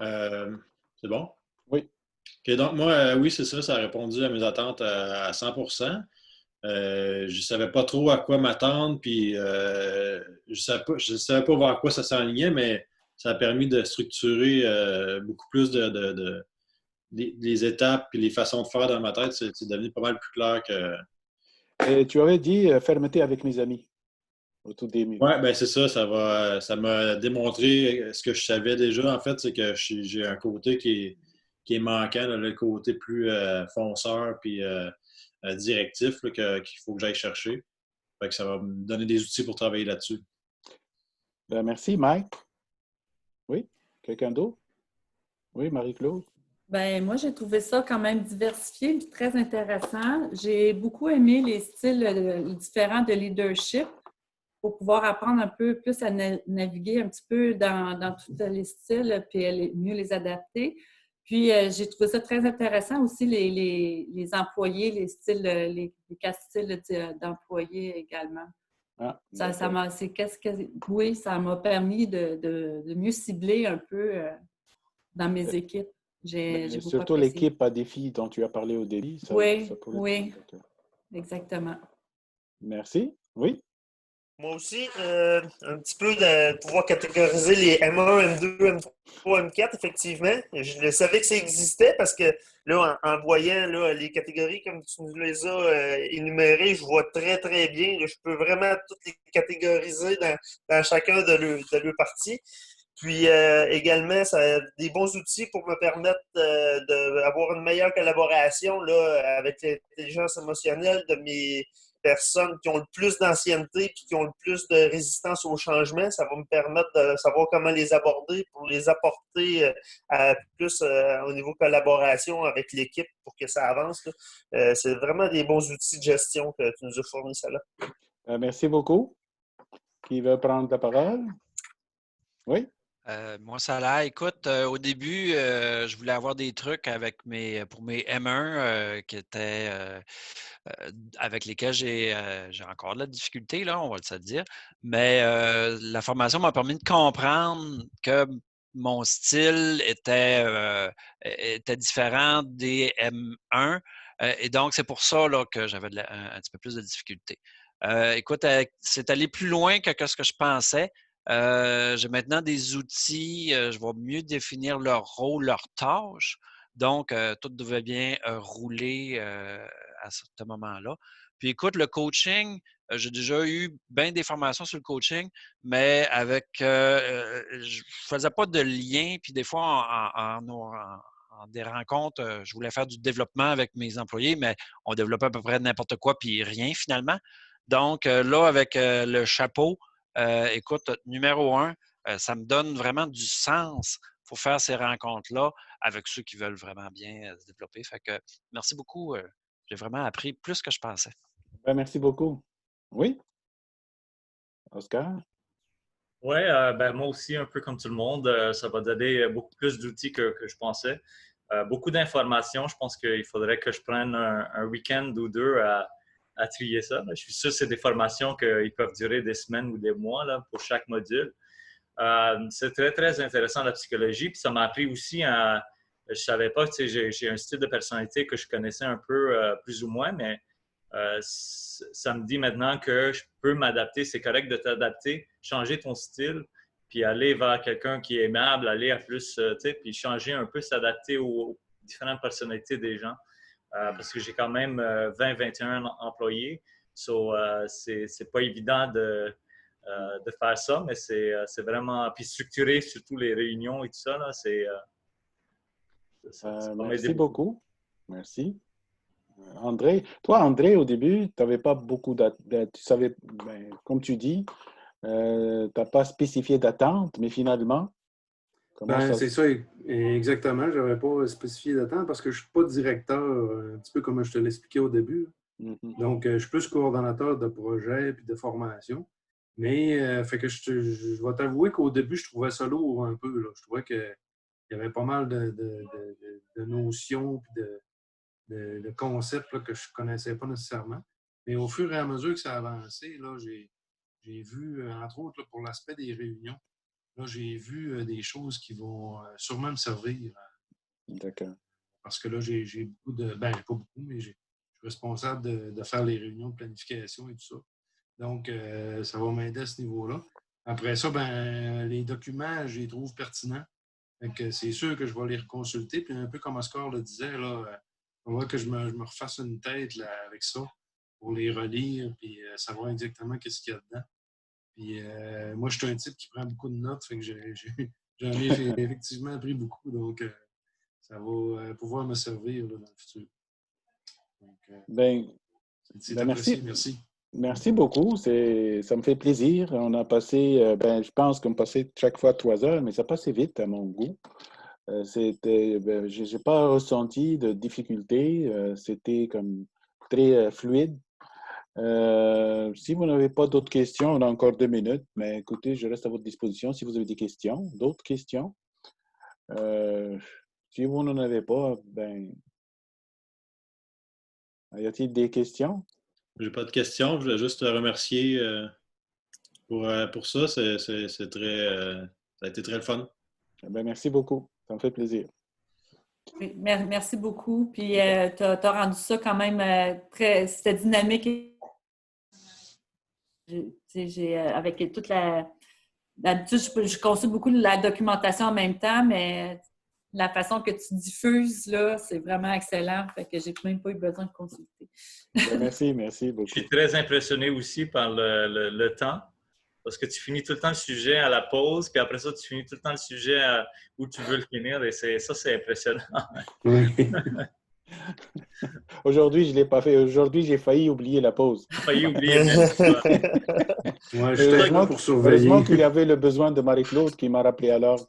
Euh, c'est bon? Oui. OK, donc moi, oui, c'est ça, ça a répondu à mes attentes à 100%. Je savais pas trop à quoi m'attendre, puis je savais pas vers quoi ça s'enlignait, mais ça a permis de structurer beaucoup plus les étapes et les façons de faire dans ma tête. C'est devenu pas mal plus clair que. Et tu avais dit fermeté avec mes amis au tout début. Ouais, ben c'est ça, ça m'a démontré ce que je savais déjà. En fait, c'est que j'ai un côté qui est manquant, là, le côté plus fonceur puis directif là, qu'il faut que j'aille chercher. Fait que ça va me donner des outils pour travailler là-dessus. Merci, Mike. Oui? Quelqu'un d'autre? Oui, Marie-Claude? Ben, moi, j'ai trouvé ça quand même diversifié et très intéressant. J'ai beaucoup aimé les styles différents de leadership pour pouvoir apprendre un peu plus à naviguer un petit peu dans tous les styles puis mieux les adapter. Puis, j'ai trouvé ça très intéressant aussi, les employés, les styles, les quatre styles d'employés également. Ah, Ça m'a, oui, ça m'a permis de mieux cibler un peu dans mes équipes. J'ai beaucoup surtout apprécié. l'équipe à défi dont tu as parlé au début, Oui, ça pourrait oui, être. exactement. Merci. Oui? Moi aussi, un petit peu de pouvoir catégoriser les M1, M2, M3, M4, effectivement. Je savais que ça existait parce que là, en voyant là, les catégories comme tu nous les as énumérées, je vois très, très bien. Là, je peux vraiment toutes les catégoriser dans chacun de leurs parties. Puis également, ça a des bons outils pour me permettre d'avoir une meilleure collaboration là, avec l'intelligence émotionnelle de mes personnes qui ont le plus d'ancienneté et qui ont le plus de résistance au changement. Ça va me permettre de savoir comment les aborder pour les apporter plus au niveau collaboration avec l'équipe pour que ça avance. C'est vraiment des bons outils de gestion que tu nous as fournis, ça là. Merci beaucoup. Qui veut prendre la parole? Oui? Moi, ça l'a. Écoute, au début, je voulais avoir des trucs pour mes M1 qui étaient avec lesquels j'ai encore de la difficulté, là, on va se le dire. Mais la formation m'a permis de comprendre que mon style était différent des M1. Et donc, c'est pour ça là, que j'avais un petit peu plus de difficulté. Écoute, c'est allé plus loin que ce que je pensais. J'ai maintenant des outils, je vais mieux définir leur rôle, leurs tâches. Donc, tout devait bien rouler à ce moment-là. Puis écoute, le coaching, j'ai déjà eu bien des formations sur le coaching, mais je ne faisais pas de lien. Puis des fois, en des rencontres, je voulais faire du développement avec mes employés, mais on développait à peu près n'importe quoi, puis rien finalement. Donc là, avec le chapeau, écoute, numéro un, ça me donne vraiment du sens pour faire ces rencontres-là avec ceux qui veulent vraiment bien se développer. Fait que merci beaucoup. J'ai vraiment appris plus que je pensais. Merci beaucoup. Oui? Oscar? Oui, moi aussi, un peu comme tout le monde, ça va donner beaucoup plus d'outils que je pensais. Beaucoup d'informations. Je pense qu'il faudrait que je prenne un week-end ou deux à trier ça. Je suis sûr que c'est des formations qui peuvent durer des semaines ou des mois là, pour chaque module. C'est très, très intéressant la psychologie. Puis ça m'a appris aussi à. Je savais pas, tu sais, j'ai un style de personnalité que je connaissais un peu plus ou moins, mais ça me dit maintenant que je peux m'adapter. C'est correct de t'adapter, changer ton style, puis aller vers quelqu'un qui est aimable, aller à plus, tu sais, puis changer un peu, s'adapter aux différentes personnalités des gens. Parce que j'ai quand même 20-21 employés. So, c'est pas évident de faire ça, mais c'est vraiment. Puis structurer surtout les réunions et tout ça, là, ça va m'aider Merci beaucoup. Merci. André, toi, André, au début, tu n'avais pas beaucoup tu savais, comme tu dis, tu n'as pas spécifié d'attente, mais finalement, comment ça C'est ça, exactement. Je n'avais pas spécifié d'attente parce que je ne suis pas directeur, un petit peu comme je te l'expliquais au début. Donc, je suis plus coordonnateur de projet et de formation. Mais fait que je vais t'avouer qu'au début, je trouvais ça lourd un peu. Là. Je trouvais qu'il y avait pas mal de notions et de concepts là, que je ne connaissais pas nécessairement. Mais au fur et à mesure que ça a avancé, là, j'ai vu, entre autres, là, pour l'aspect des réunions, là, j'ai vu des choses qui vont sûrement me servir. D'accord. Parce que là, j'ai beaucoup de. Ben, j'ai pas beaucoup, mais je suis responsable de faire les réunions de planification et tout ça. Donc, ça va m'aider à ce niveau-là. Après ça, ben, les documents, je les trouve pertinents. C'est sûr que je vais les reconsulter. Puis un peu comme Oscar le disait, là, on va que je me refasse une tête là, avec ça pour les relire puis savoir exactement qu'est-ce qu'il y a dedans. Puis moi, je suis un type qui prend beaucoup de notes, fait que j'en ai effectivement pris beaucoup. Donc, ça va pouvoir me servir là, dans le futur. Donc, c'est apprécié, merci. Merci beaucoup. Ça me fait plaisir. On a passé, je pense qu'on passait chaque fois 3 heures, mais ça passait vite à mon goût. Je n'ai pas ressenti de difficulté. C'était comme très fluide. Si vous n'avez pas d'autres questions, on a encore 2 minutes, mais écoutez, je reste à votre disposition si vous avez des questions, d'autres questions. Si vous n'en avez pas, y a-t-il des questions? J'ai pas de questions. Je voulais juste te remercier pour ça. C'est très, ça a été très le fun. Merci beaucoup. Ça me fait plaisir. Oui, merci beaucoup. Puis, tu as rendu ça quand même c'était dynamique. Avec toute d'habitude, je consulte beaucoup la documentation en même temps, mais la façon que tu diffuses, là, c'est vraiment excellent. Fait que j'ai même pas eu besoin de consulter. Merci beaucoup. Je suis très impressionné aussi par le temps, parce que tu finis tout le temps le sujet à la pause, puis après ça, tu finis tout le temps le sujet où tu veux le finir, et c'est impressionnant. Oui. Aujourd'hui, je ne l'ai pas fait. Aujourd'hui, j'ai failli oublier la pause. Failli oublier même. Ouais, je suis là pour surveiller. Heureusement qu'il y avait le besoin de Marie-Claude qui m'a rappelé à l'ordre.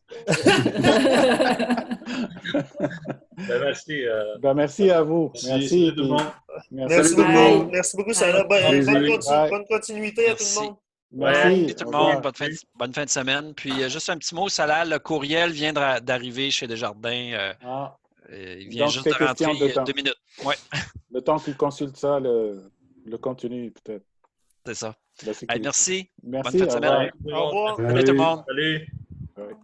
Merci. Merci à vous. Merci tout le monde. Merci beaucoup. Merci beaucoup, Sarah. Bonne continuité à tout le monde. Merci tout le monde. Bonne fin de semaine. Puis juste un petit mot, Salah, le courriel vient d'arriver chez Desjardins. Il vient juste de rentrer il y a 2 minutes. Ouais. Le temps qu'il consulte ça, le contenu, peut-être. C'est ça. Merci. Merci. Merci. Bonne fin de semaine. Au revoir. Salut tout le monde. Salut. Ouais.